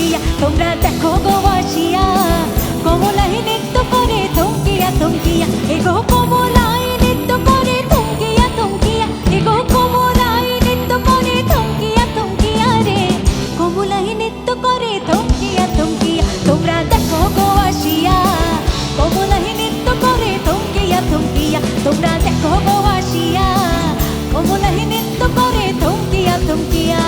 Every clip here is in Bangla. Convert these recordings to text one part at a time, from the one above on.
থমকিয়া তোমরা দেখো গো আসিয়া কমলাই নৃত্য করে থমকিয়া থমকিয়া এগো কমলাই নৃত্য করে থমকিয়া থমকিয়া এগো কমলাই নৃত্য করে থমকিয়া থমকিয়া রে কমলাই নৃত্য করে থমকিয়া থমকিয়া তোমরা দেখো গো আসিয়া কমলাই নৃত্য করে থমকিয়া থমকিয়া তোমরা দেখো গো আসিয়া কমলাই নৃত্য করে থমকিয়া থমকিয়া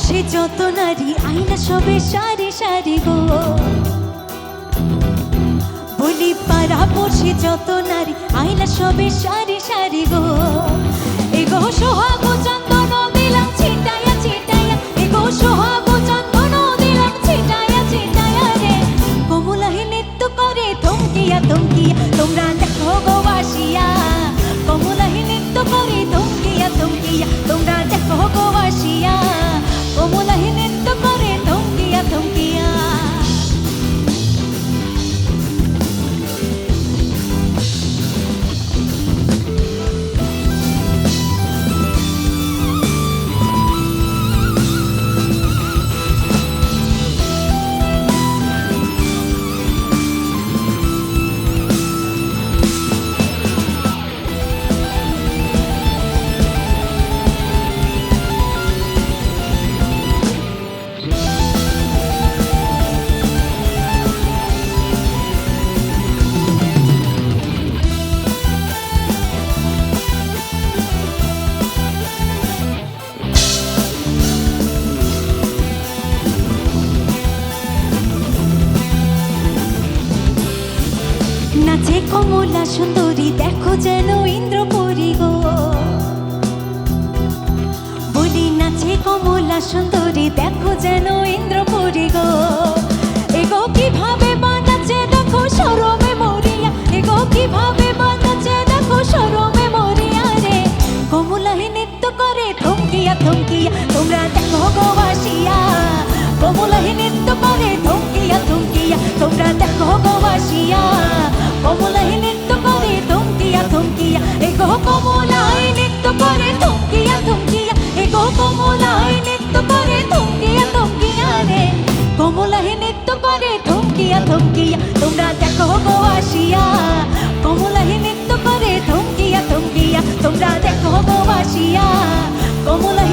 বসে যত নারী আইনা সবে সারি সারি গো বলি পাড়া বসে যত নারী আইনা সবে সারি সারি গো এগো সোহাগ চন্দন দিলাম ছিটাইয়া ছিটাইয়া এগো সোহাগ চন্দন দিলাম ছিটাইয়া ছিটাইয়া রে কমলাই নৃত্য করে থমকিয়া থমকিয়া তোমরা দেখো গো আসিয়া কমলাই নৃত্য করে থমকিয়া থমকিয়া তোমরা দেখো গো আসিয়া কমলাই নৃত্য করে থমকিয়া থমকিয়া নাচে কমলা সুন্দরী দেখো যেন ইন্দ্রপুরী গো বলি নাচে কমলা সুন্দরী দেখো যেন ইন্দ্রপুরী গো এগো কিভাবে বানাচ্ছে দেখো শরমে মরিয়া এগো কিভাবে বানাচ্ছে দেখো শরমে মরিয়া রে কমলাই নৃত্য করে থমকিয়া থমকিয়া তোমরা দেখো গো আসিয়া কমলাই নৃত্য করে থমকিয়া থমকিয়া তোমরা দেখো গো আসিয়া কমলাই নৃত্য করে থমকিয়া থমকিয়া এগো কমলাই নৃত্য করে থমকিয়া থমকিয়া এগো কমলাই নৃত্য করে থমকিয়া থমকিয়া রে কমলাই নৃত্য করে থমকিয়া থমকিয়া তোমরা দেখো গো আসিয়া কমলাই নৃত্য করে থমকিয়া থমকিয়া তোমরা দেখো গো আসিয়া কমলাই